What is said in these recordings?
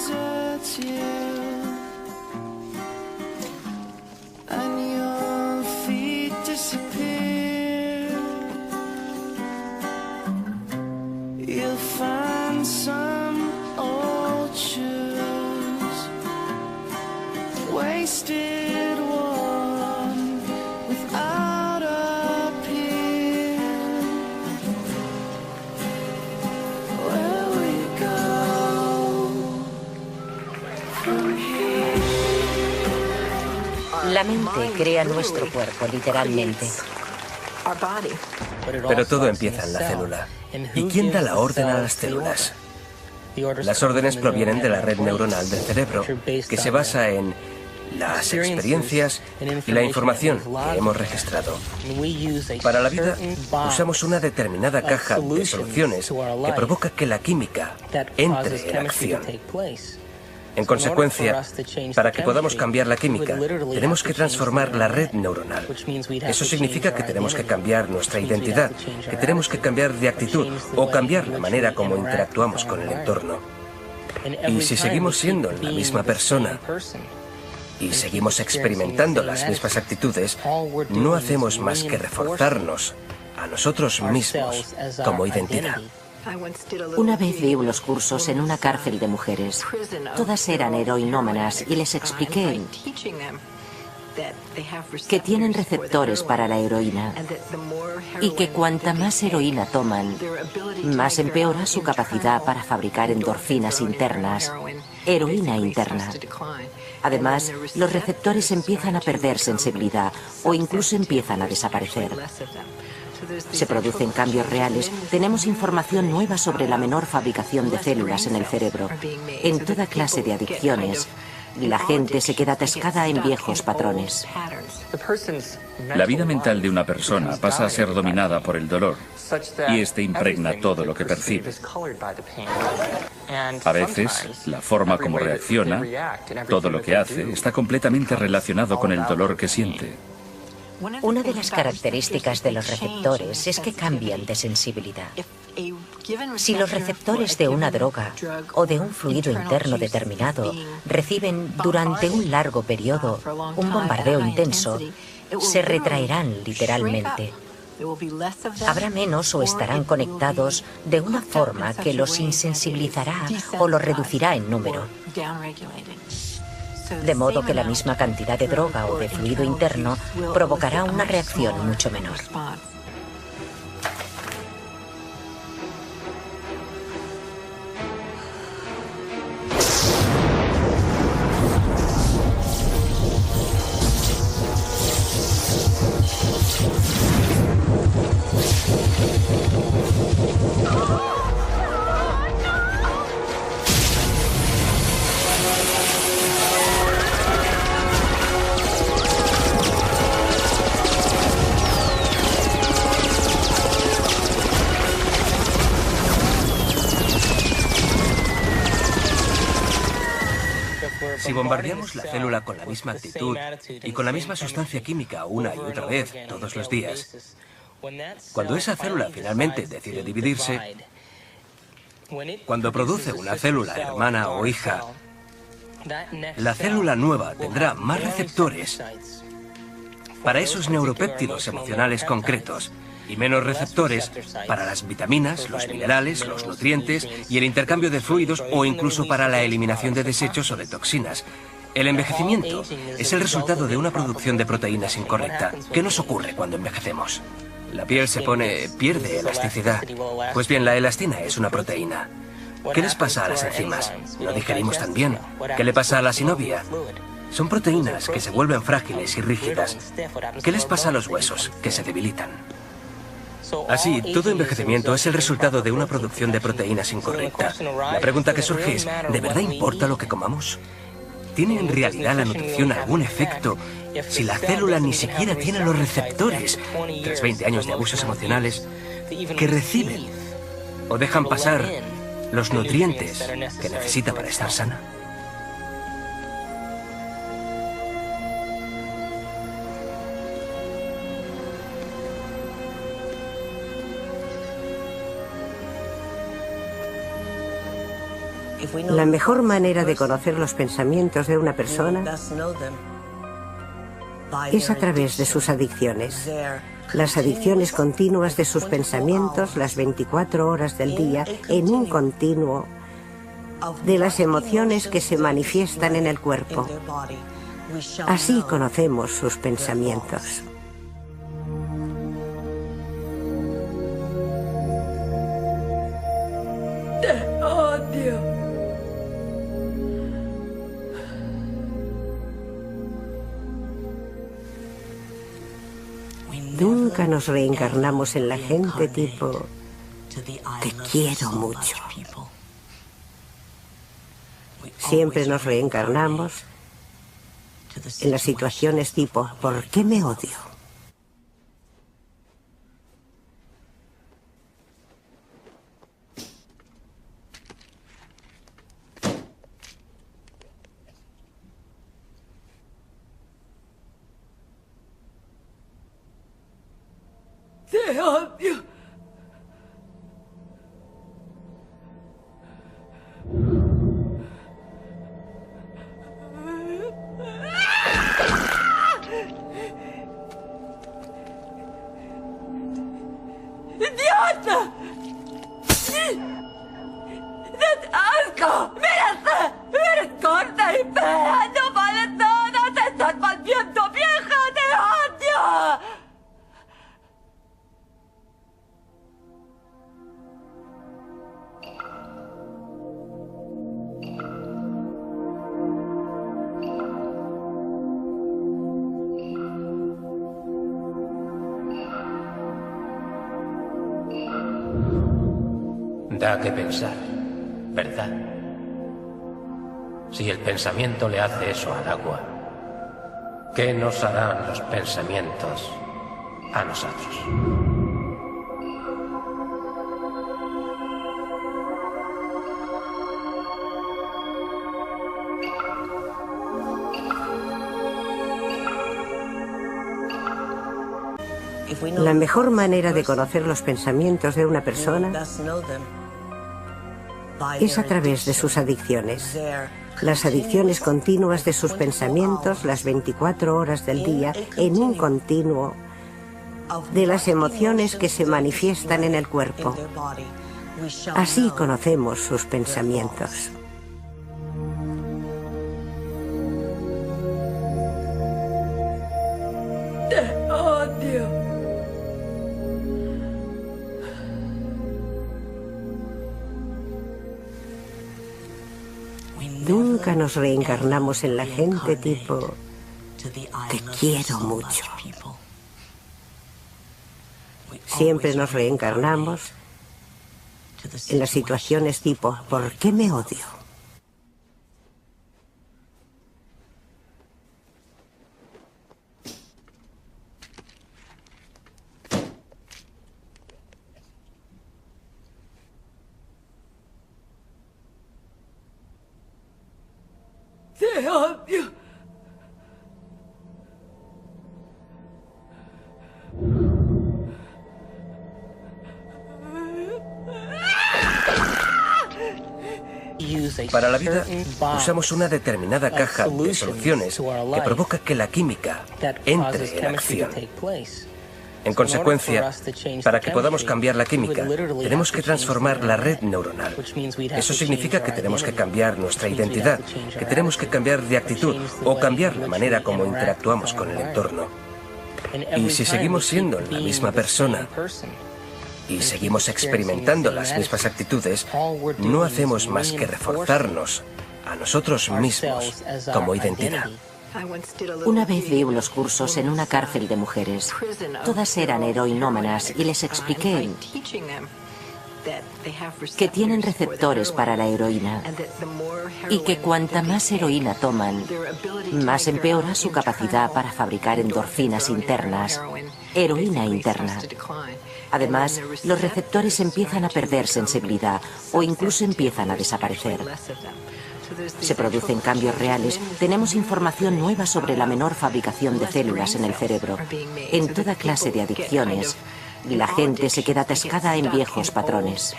deserts you, and your feet disappear. You'll find some old shoes, wasted one without a peer. Where we go from here. La mente crea nuestro cuerpo, literalmente. Pero todo empieza en la célula. ¿Y quién da la orden a las células? Las órdenes provienen de la red neuronal del cerebro, que se basa en las experiencias y la información que hemos registrado. Para la vida, usamos una determinada caja de soluciones que provoca que la química entre en acción. En consecuencia, para que podamos cambiar la química, tenemos que transformar la red neuronal. Eso significa que tenemos que cambiar nuestra identidad, que tenemos que cambiar de actitud o cambiar la manera como interactuamos con el entorno. Y si seguimos siendo la misma persona y seguimos experimentando las mismas actitudes, no hacemos más que reforzarnos a nosotros mismos como identidad. Una vez vi unos cursos en una cárcel de mujeres. Todas eran heroinómanas y les expliqué que tienen receptores para la heroína y que cuanta más heroína toman, más empeora su capacidad para fabricar endorfinas internas, heroína interna. Además, los receptores empiezan a perder sensibilidad o incluso empiezan a desaparecer. Se producen cambios reales. Tenemos información nueva sobre la menor fabricación de células en el cerebro, en toda clase de adicciones, y la gente se queda atascada en viejos patrones. La vida mental de una persona pasa a ser dominada por el dolor, y este impregna todo lo que percibe. A veces, la forma como reacciona, todo lo que hace, está completamente relacionado con el dolor que siente. Una de las características de los receptores es que cambian de sensibilidad. Si los receptores de una droga o de un fluido interno determinado reciben durante un largo periodo un bombardeo intenso, se retraerán literalmente. Habrá menos o estarán conectados de una forma que los insensibilizará o los reducirá en número. De modo que la misma cantidad de droga o de fluido interno provocará una reacción mucho menor. Si bombardeamos la célula con la misma actitud y con la misma sustancia química una y otra vez, todos los días, cuando esa célula finalmente decide dividirse, cuando produce una célula hermana o hija, la célula nueva tendrá más receptores para esos neuropéptidos emocionales concretos y menos receptores para las vitaminas, los minerales, los nutrientes y el intercambio de fluidos o incluso para la eliminación de desechos o de toxinas. El envejecimiento es el resultado de una producción de proteínas incorrecta. ¿Qué nos ocurre cuando envejecemos? La piel pierde elasticidad. Pues bien, la elastina es una proteína. ¿Qué les pasa a las enzimas? No digerimos tan bien. ¿Qué le pasa a la sinovia? Son proteínas que se vuelven frágiles y rígidas. ¿Qué les pasa a los huesos? Que se debilitan. Así, todo envejecimiento es el resultado de una producción de proteínas incorrecta. La pregunta que surge es, ¿de verdad importa lo que comamos? ¿Tiene en realidad la nutrición algún efecto si la célula ni siquiera tiene los receptores, tras 20 años de abusos emocionales, que reciben o dejan pasar los nutrientes que necesita para estar sana? La mejor manera de conocer los pensamientos de una persona es a través de sus adicciones. Las adicciones continuas de sus pensamientos las 24 horas del día en un continuo de las emociones que se manifiestan en el cuerpo. Así conocemos sus pensamientos. Te odio. Nunca nos reencarnamos en la gente tipo te quiero mucho. Siempre nos reencarnamos en las situaciones tipo ¿por qué me odio? Te odio. ¡Idiota! ¡Det asco! ¡Mírate! ¡Eres corta y fea! ¡No vales nada! ¡Te estás volviendo vieja! ¡Te odio! Da que pensar, ¿verdad? Si el pensamiento le hace eso al agua, ¿qué nos harán los pensamientos a nosotros? La mejor manera de conocer los pensamientos de una persona es a través de sus adicciones. Las adicciones continuas de sus pensamientos las 24 horas del día en un continuo de las emociones que se manifiestan en el cuerpo. Así conocemos sus pensamientos. Te odio. Nunca nos reencarnamos en la gente tipo te quiero mucho. Siempre nos reencarnamos en las situaciones tipo ¿por qué me odio? Te odio. Para la vida usamos una determinada caja de soluciones que provoca que la química entre en acción. En consecuencia, para que podamos cambiar la química, tenemos que transformar la red neuronal. Eso significa que tenemos que cambiar nuestra identidad, que tenemos que cambiar de actitud o cambiar la manera como interactuamos con el entorno. Y si seguimos siendo la misma persona y seguimos experimentando las mismas actitudes, no hacemos más que reforzarnos a nosotros mismos como identidad. Una vez di unos cursos en una cárcel de mujeres. Todas eran heroinómanas y les expliqué que tienen receptores para la heroína y que cuanta más heroína toman, más empeora su capacidad para fabricar endorfinas internas, heroína interna. Además, los receptores empiezan a perder sensibilidad o incluso empiezan a desaparecer. Se producen cambios reales. Tenemos información nueva sobre la menor fabricación de células en el cerebro. En toda clase de adicciones, la gente se queda atascada en viejos patrones.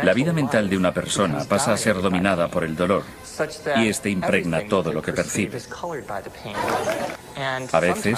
La vida mental de una persona pasa a ser dominada por el dolor, y este impregna todo lo que percibe. A veces,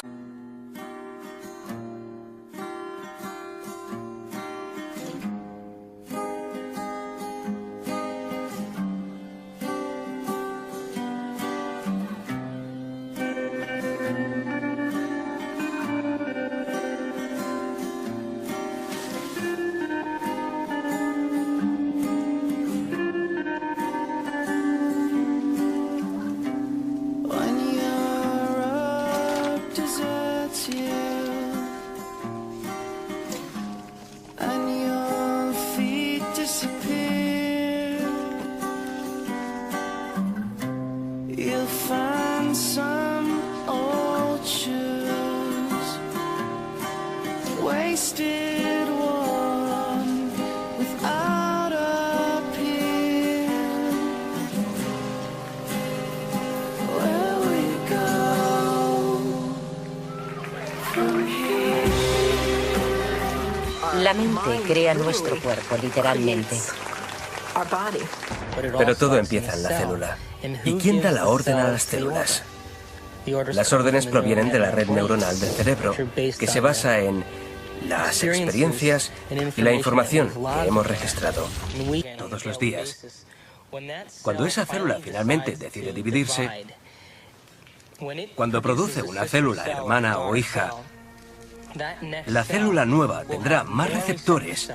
la mente crea nuestro cuerpo, literalmente. Pero todo empieza en la célula. ¿Y quién da la orden a las células? Las órdenes provienen de la red neuronal del cerebro, que se basa en las experiencias y la información que hemos registrado todos los días. Cuando esa célula finalmente decide dividirse, cuando produce una célula hermana o hija, la célula nueva tendrá más receptores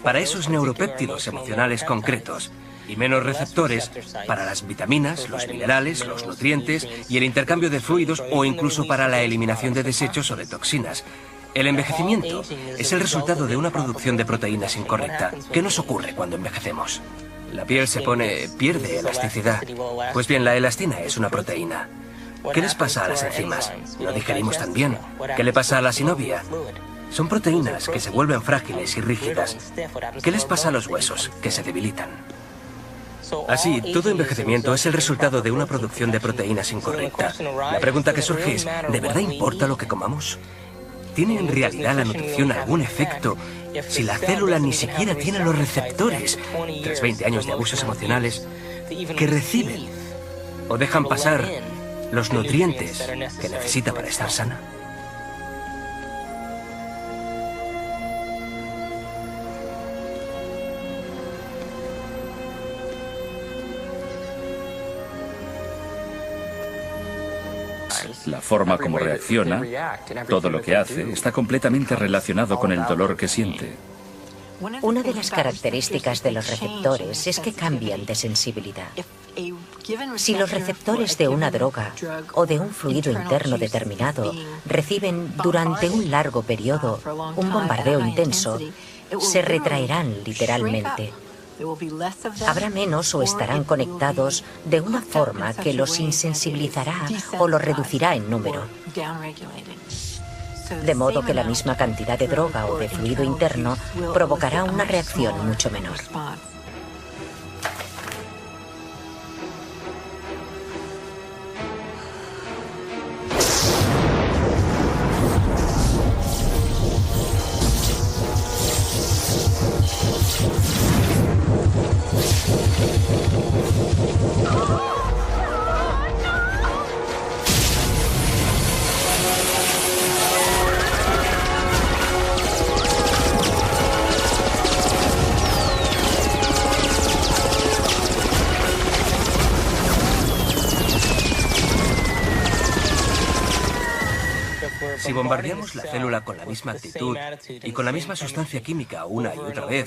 para esos neuropéptidos emocionales concretos y menos receptores para las vitaminas, los minerales, los nutrientes y el intercambio de fluidos o incluso para la eliminación de desechos o de toxinas. El envejecimiento es el resultado de una producción de proteínas incorrecta. ¿Qué nos ocurre cuando envejecemos? La piel pierde elasticidad. Pues bien, la elastina es una proteína. ¿Qué les pasa a las enzimas? No digerimos tan bien. ¿Qué le pasa a la sinovia? Son proteínas que se vuelven frágiles y rígidas. ¿Qué les pasa a los huesos? Que se debilitan. Así, todo envejecimiento es el resultado de una producción de proteínas incorrecta. La pregunta que surge es, ¿de verdad importa lo que comamos? ¿Tiene en realidad la nutrición algún efecto si la célula ni siquiera tiene los receptores, tras 20 años de abusos emocionales, que reciben o dejan pasar los nutrientes que necesita para estar sana? La forma como reacciona, todo lo que hace, está completamente relacionado con el dolor que siente. Una de las características de los receptores es que cambian de sensibilidad. Si los receptores de una droga o de un fluido interno determinado reciben durante un largo periodo un bombardeo intenso, se retraerán literalmente. Habrá menos o estarán conectados de una forma que los insensibilizará o los reducirá en número. De modo que la misma cantidad de droga o de fluido interno provocará una reacción mucho menor. Si bombardeamos la célula con la misma actitud y con la misma sustancia química una y otra vez,